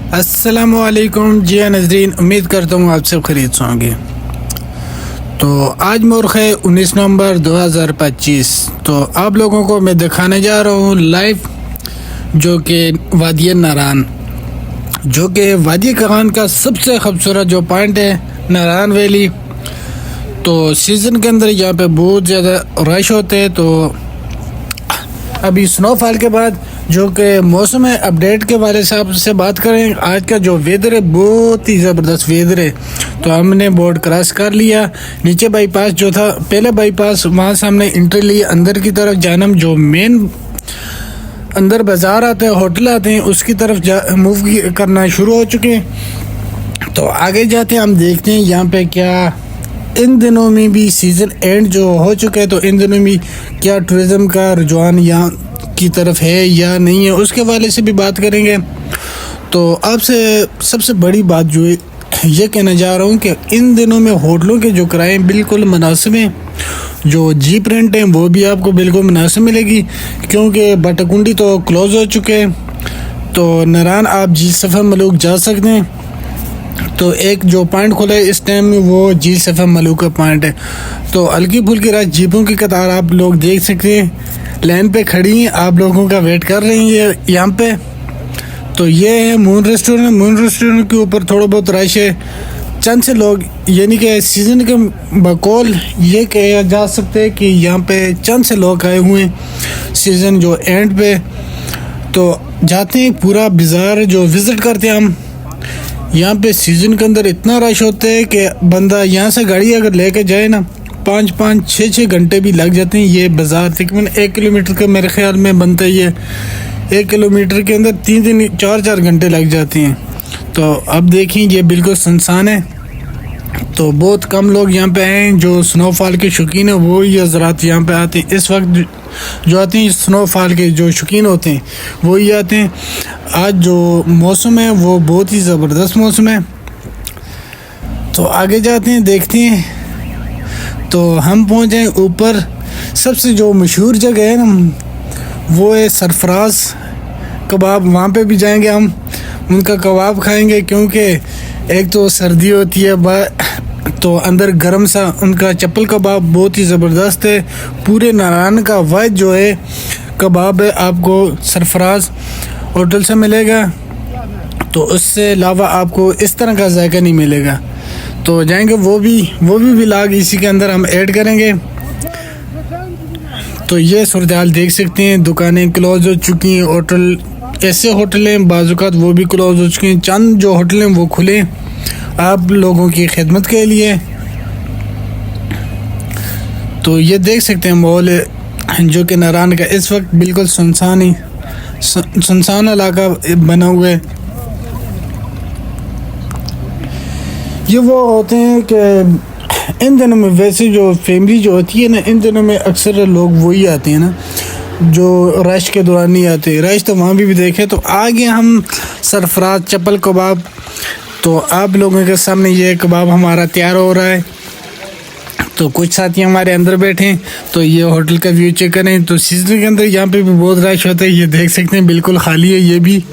अस्सलामुअलैकुम जी नाज़रीन, उम्मीद करता हूँ आप सब खैरियत से होंगे। तो आज मुर्ख है 19 नवंबर 2025। तो आप लोगों को मैं दिखाने जा रहा हूँ लाइव जो कि वादी नारान, जो कि वादी नारान का सबसे खूबसूरत जो पॉइंट है नारान वैली। तो सीज़न के अंदर यहाँ पे बहुत ज़्यादा रश होते हैं। तो अभी स्नोफॉल के बाद जो कि मौसम है अपडेट के वाले साहब से बात करें। आज का जो वेदर है बहुत ही ज़बरदस्त वेदर है। तो हमने बोर्ड क्रॉस कर लिया। नीचे बाईपास जो था पहले बाईपास, वहाँ से हमने एंट्री ली अंदर की तरफ जाना। जो मेन अंदर बाज़ार आते हैं, होटल आते हैं, उसकी तरफ मूव करना शुरू हो चुके हैं। तो आगे जाते हैं, हम देखते हैं यहाँ पे क्या इन दिनों में भी सीज़न एंड जो हो चुका है, तो इन दिनों में क्या टूरिज़्म का रुझान यहाँ की तरफ है या नहीं है, उसके वाले से भी बात करेंगे। तो आपसे सबसे बड़ी बात जो है ये कहना जा रहा हूँ कि इन दिनों में होटलों के जो किराए बिल्कुल मुनासिब हैं। जो जीप रेंट हैं वो भी आपको बिल्कुल मुनासिब मिलेगी, क्योंकि बटकुंडी तो क्लोज़ हो चुके हैं। तो नारान आप जी सफ़र मलूक जा सकते हैं। तो एक जो पॉइंट खुला है इस टाइम में वो जी सफ़र मलूक का पॉइंट है। तो हल्की फुल्की रात जीपों की कतार आप लोग देख सकते हैं, लाइन पे खड़ी हैं, आप लोगों का वेट कर रही है यहाँ पे। तो ये है मून रेस्टोरेंट। मून रेस्टोरेंट के ऊपर थोड़ा बहुत रश है, चंद से लोग, यानी कि सीज़न के बकौल ये कहा जा सकते हैं कि यहाँ पे चंद से लोग आए हुए हैं सीज़न जो एंड पे। तो जाते हैं पूरा बाज़ार जो विज़िट करते हैं हम। यहाँ पे सीज़न के अंदर इतना रश होता है कि बंदा यहाँ से गाड़ी अगर लेके जाए ना 5-6 घंटे भी लग जाते हैं। ये बाज़ार तकरीबन 1 किलोमीटर का मेरे ख्याल में बनता है। ये 1 किलोमीटर के अंदर 3-4 घंटे लग जाते हैं। तो अब देखें ये बिल्कुल सुनसान है। तो बहुत कम लोग यहाँ पे आए हैं जो स्नोफॉल के शौकीन है, वो ही हज़रात यहाँ पे आते हैं। इस वक्त जो आते हैं स्नोफॉल के जो शौकीन होते हैं वो ही आते हैं। आज जो मौसम है वो बहुत ही ज़बरदस्त मौसम है। तो आगे जाते हैं, देखते हैं। तो हम पहुँच जाए ऊपर। सबसे जो मशहूर जगह है ना वो है सरफराज कबाब। वहाँ पे भी जाएंगे हम, उनका कबाब खाएंगे, क्योंकि एक तो सर्दी होती है तो अंदर गर्म सा उनका चप्पल कबाब बहुत ही ज़बरदस्त है। पूरे नारायण का वाद जो है कबाब है आपको सरफराज होटल से मिलेगा। तो उससे अलावा आपको इस तरह का जायका नहीं मिलेगा। तो जाएंगे, वो भी व्लॉग इसी के अंदर हम ऐड करेंगे। तो ये सूरत हाल देख सकते हैं, दुकानें क्लोज हो चुकी हैं, होटल ऐसे होटल हैं बाज़ात वो भी क्लोज हो चुके हैं। चंद जो होटल हैं वो खुले आप लोगों की खिदमत के लिए। तो ये देख सकते हैं माहौल जो कि नारायण का इस वक्त बिल्कुल सुनसान इलाका बना हुआ है। ये वो होते हैं कि इन दिनों में वैसे जो फैमिली जो होती है ना, इन दिनों में अक्सर लोग वही आते हैं ना जो रश के दौरान नहीं आते। रश तो वहाँ भी देखे। तो आगे हम सरफराज चप्पल कबाब, तो आप लोगों के सामने ये कबाब हमारा तैयार हो रहा है। तो कुछ साथी हमारे अंदर बैठे हैं। तो ये होटल का व्यू चेक करें। तो सीज़न के अंदर यहाँ पे भी बहुत रश होता है, ये देख सकते हैं बिल्कुल खाली है ये भी।